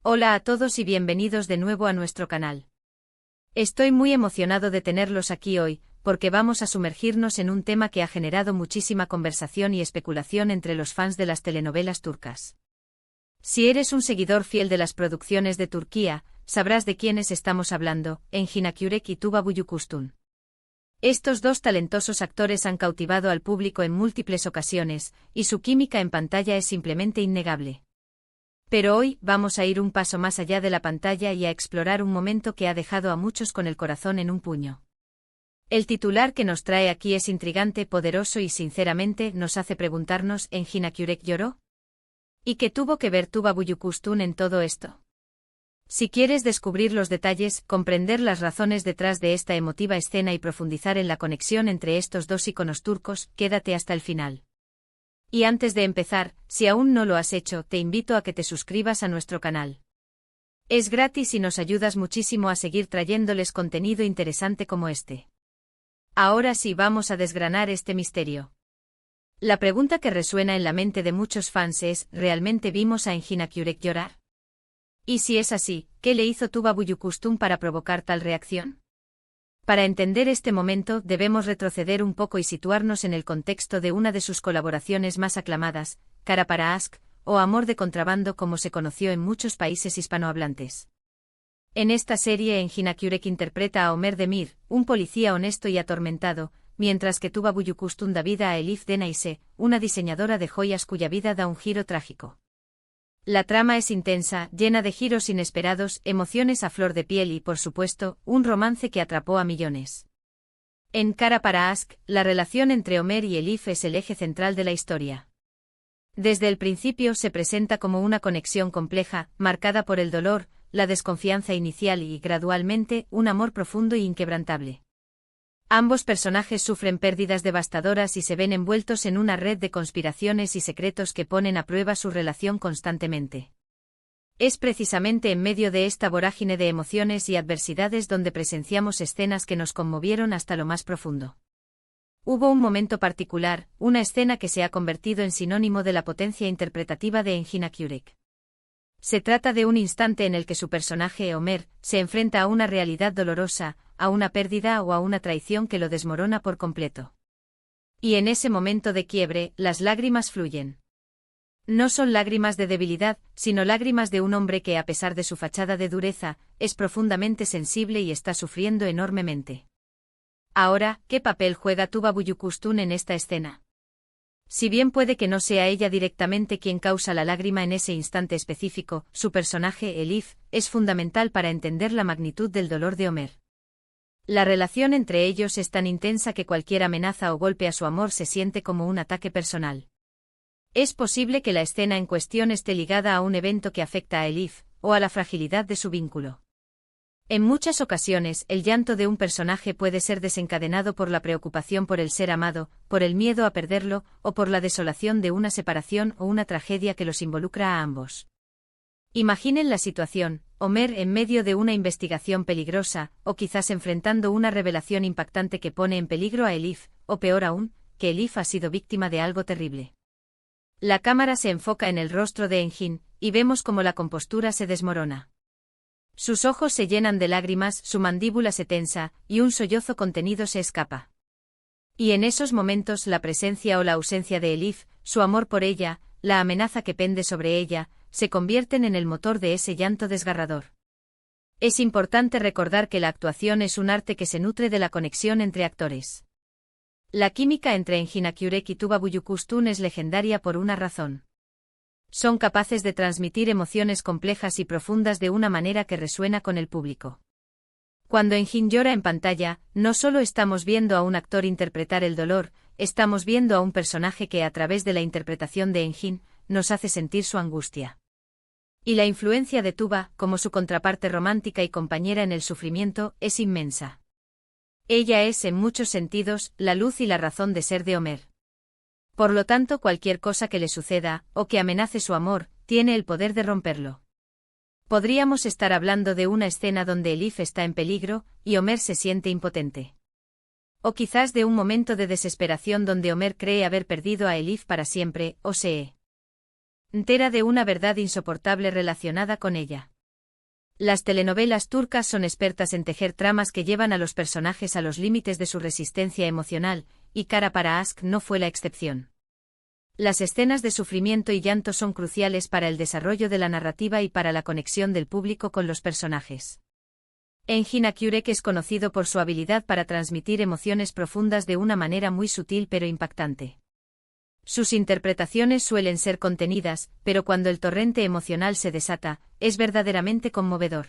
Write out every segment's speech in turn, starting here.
Hola a todos y bienvenidos de nuevo a nuestro canal. Estoy muy emocionado de tenerlos aquí hoy, porque vamos a sumergirnos en un tema que ha generado muchísima conversación y especulación entre los fans de las telenovelas turcas. Si eres un seguidor fiel de las producciones de Turquía, sabrás de quiénes estamos hablando, Engin Akyürek y Tuba Büyüküstün. Estos dos talentosos actores han cautivado al público en múltiples ocasiones, y su química en pantalla es simplemente innegable. Pero hoy vamos a ir un paso más allá de la pantalla y a explorar un momento que ha dejado a muchos con el corazón en un puño. El titular que nos trae aquí es intrigante, poderoso y sinceramente nos hace preguntarnos: ¿Engin Akyürek lloró? ¿Y qué tuvo que ver Tuba Büyüküstün en todo esto? Si quieres descubrir los detalles, comprender las razones detrás de esta emotiva escena y profundizar en la conexión entre estos dos íconos turcos, quédate hasta el final. Y antes de empezar, si aún no lo has hecho, te invito a que te suscribas a nuestro canal. Es gratis y nos ayudas muchísimo a seguir trayéndoles contenido interesante como este. Ahora sí vamos a desgranar este misterio. La pregunta que resuena en la mente de muchos fans es: ¿realmente vimos a Engin Akyürek llorar? Y si es así, ¿qué le hizo Tuba Büyüküstün para provocar tal reacción? Para entender este momento debemos retroceder un poco y situarnos en el contexto de una de sus colaboraciones más aclamadas, Kara para Aşk, o Amor de contrabando como se conoció en muchos países hispanohablantes. En esta serie Engin Akyürek interpreta a Ömer Demir, un policía honesto y atormentado, mientras que Tuba Büyüküstün da vida a Elif Denayse, una diseñadora de joyas cuya vida da un giro trágico. La trama es intensa, llena de giros inesperados, emociones a flor de piel y, por supuesto, un romance que atrapó a millones. En Kara para Aşk, la relación entre Ömer y Elif es el eje central de la historia. Desde el principio se presenta como una conexión compleja, marcada por el dolor, la desconfianza inicial y, gradualmente, un amor profundo e inquebrantable. Ambos personajes sufren pérdidas devastadoras y se ven envueltos en una red de conspiraciones y secretos que ponen a prueba su relación constantemente. Es precisamente en medio de esta vorágine de emociones y adversidades donde presenciamos escenas que nos conmovieron hasta lo más profundo. Hubo un momento particular, una escena que se ha convertido en sinónimo de la potencia interpretativa de Engin Akyürek. Se trata de un instante en el que su personaje, Ömer, se enfrenta a una realidad dolorosa, a una pérdida o a una traición que lo desmorona por completo. Y en ese momento de quiebre, las lágrimas fluyen. No son lágrimas de debilidad, sino lágrimas de un hombre que, a pesar de su fachada de dureza, es profundamente sensible y está sufriendo enormemente. Ahora, ¿qué papel juega Tuba Büyüküstün en esta escena? Si bien puede que no sea ella directamente quien causa la lágrima en ese instante específico, su personaje, Elif, es fundamental para entender la magnitud del dolor de Ömer. La relación entre ellos es tan intensa que cualquier amenaza o golpe a su amor se siente como un ataque personal. Es posible que la escena en cuestión esté ligada a un evento que afecta a Elif, o a la fragilidad de su vínculo. En muchas ocasiones, el llanto de un personaje puede ser desencadenado por la preocupación por el ser amado, por el miedo a perderlo, o por la desolación de una separación o una tragedia que los involucra a ambos. Imaginen la situación: Ömer en medio de una investigación peligrosa, o quizás enfrentando una revelación impactante que pone en peligro a Elif, o peor aún, que Elif ha sido víctima de algo terrible. La cámara se enfoca en el rostro de Engin, y vemos cómo la compostura se desmorona. Sus ojos se llenan de lágrimas, su mandíbula se tensa, y un sollozo contenido se escapa. Y en esos momentos la presencia o la ausencia de Elif, su amor por ella, la amenaza que pende sobre ella, se convierten en el motor de ese llanto desgarrador. Es importante recordar que la actuación es un arte que se nutre de la conexión entre actores. La química entre Engin Akyürek y Tuba Büyüküstün es legendaria por una razón. Son capaces de transmitir emociones complejas y profundas de una manera que resuena con el público. Cuando Engin llora en pantalla, no solo estamos viendo a un actor interpretar el dolor, estamos viendo a un personaje que, a través de la interpretación de Engin, nos hace sentir su angustia. Y la influencia de Tuba, como su contraparte romántica y compañera en el sufrimiento, es inmensa. Ella es, en muchos sentidos, la luz y la razón de ser de Ömer. Por lo tanto, cualquier cosa que le suceda, o que amenace su amor, tiene el poder de romperlo. Podríamos estar hablando de una escena donde Elif está en peligro, y Ömer se siente impotente. O quizás de un momento de desesperación donde Ömer cree haber perdido a Elif para siempre, o se entera de una verdad insoportable relacionada con ella. Las telenovelas turcas son expertas en tejer tramas que llevan a los personajes a los límites de su resistencia emocional, y Kara para Aşk no fue la excepción. Las escenas de sufrimiento y llanto son cruciales para el desarrollo de la narrativa y para la conexión del público con los personajes. Engin Akyürek es conocido por su habilidad para transmitir emociones profundas de una manera muy sutil pero impactante. Sus interpretaciones suelen ser contenidas, pero cuando el torrente emocional se desata, es verdaderamente conmovedor.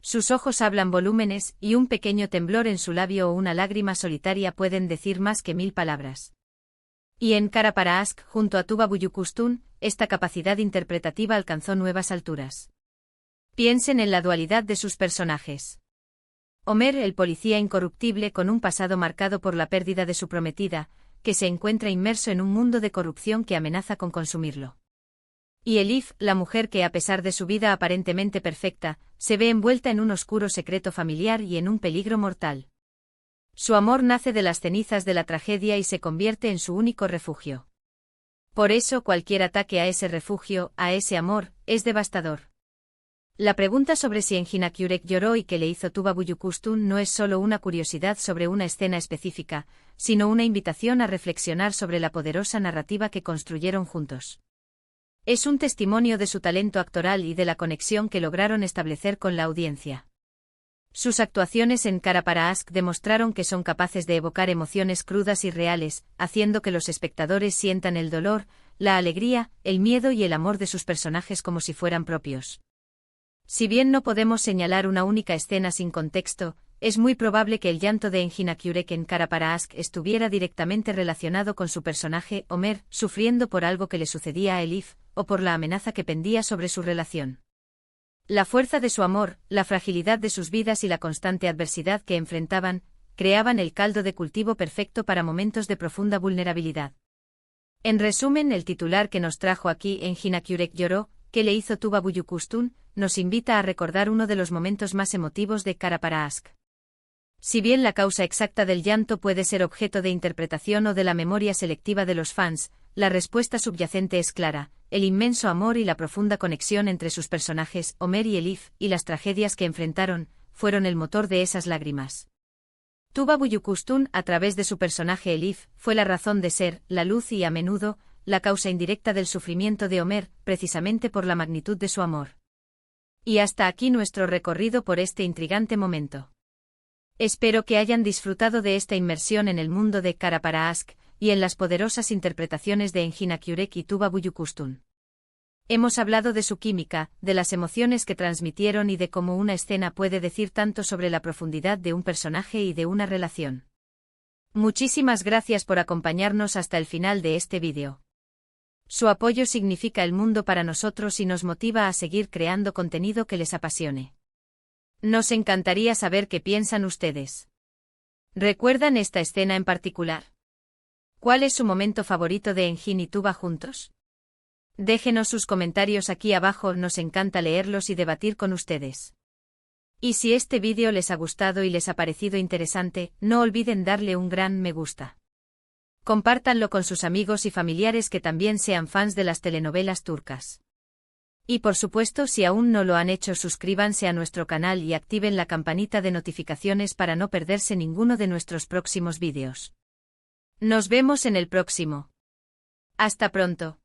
Sus ojos hablan volúmenes, y un pequeño temblor en su labio o una lágrima solitaria pueden decir más que 1000 palabras. Y en Kara para Aşk, junto a Tuba Büyüküstün, esta capacidad interpretativa alcanzó nuevas alturas. Piensen en la dualidad de sus personajes. Ömer, el policía incorruptible con un pasado marcado por la pérdida de su prometida, que se encuentra inmerso en un mundo de corrupción que amenaza con consumirlo. Y Elif, la mujer que a pesar de su vida aparentemente perfecta, se ve envuelta en un oscuro secreto familiar y en un peligro mortal. Su amor nace de las cenizas de la tragedia y se convierte en su único refugio. Por eso cualquier ataque a ese refugio, a ese amor, es devastador. La pregunta sobre si Engin Akyürek lloró y qué le hizo Tuba Büyüküstün no es solo una curiosidad sobre una escena específica, sino una invitación a reflexionar sobre la poderosa narrativa que construyeron juntos. Es un testimonio de su talento actoral y de la conexión que lograron establecer con la audiencia. Sus actuaciones en Kara para Aşk demostraron que son capaces de evocar emociones crudas y reales, haciendo que los espectadores sientan el dolor, la alegría, el miedo y el amor de sus personajes como si fueran propios. Si bien no podemos señalar una única escena sin contexto, es muy probable que el llanto de Engin Akyürek en Kara para Aşk estuviera directamente relacionado con su personaje, Ömer, sufriendo por algo que le sucedía a Elif, o por la amenaza que pendía sobre su relación. La fuerza de su amor, la fragilidad de sus vidas y la constante adversidad que enfrentaban, creaban el caldo de cultivo perfecto para momentos de profunda vulnerabilidad. En resumen, el titular que nos trajo aquí, Engin Akyürek lloró, ¿qué le hizo Tuba Büyüküstün?, nos invita a recordar uno de los momentos más emotivos de Kara para Aşk. Si bien la causa exacta del llanto puede ser objeto de interpretación o de la memoria selectiva de los fans, la respuesta subyacente es clara: el inmenso amor y la profunda conexión entre sus personajes, Ömer y Elif, y las tragedias que enfrentaron, fueron el motor de esas lágrimas. Tuba Büyüküstün, a través de su personaje Elif, fue la razón de ser, la luz y, a menudo, la causa indirecta del sufrimiento de Ömer, precisamente por la magnitud de su amor. Y hasta aquí nuestro recorrido por este intrigante momento. Espero que hayan disfrutado de esta inmersión en el mundo de Kara para Aşk, y en las poderosas interpretaciones de Engin Akyürek y Tuba Büyüküstün. Hemos hablado de su química, de las emociones que transmitieron y de cómo una escena puede decir tanto sobre la profundidad de un personaje y de una relación. Muchísimas gracias por acompañarnos hasta el final de este vídeo. Su apoyo significa el mundo para nosotros y nos motiva a seguir creando contenido que les apasione. Nos encantaría saber qué piensan ustedes. ¿Recuerdan esta escena en particular? ¿Cuál es su momento favorito de Engin y Tuba juntos? Déjenos sus comentarios aquí abajo, nos encanta leerlos y debatir con ustedes. Y si este vídeo les ha gustado y les ha parecido interesante, no olviden darle un gran me gusta. Compártanlo con sus amigos y familiares que también sean fans de las telenovelas turcas. Y por supuesto, si aún no lo han hecho, suscríbanse a nuestro canal y activen la campanita de notificaciones para no perderse ninguno de nuestros próximos vídeos. Nos vemos en el próximo. Hasta pronto.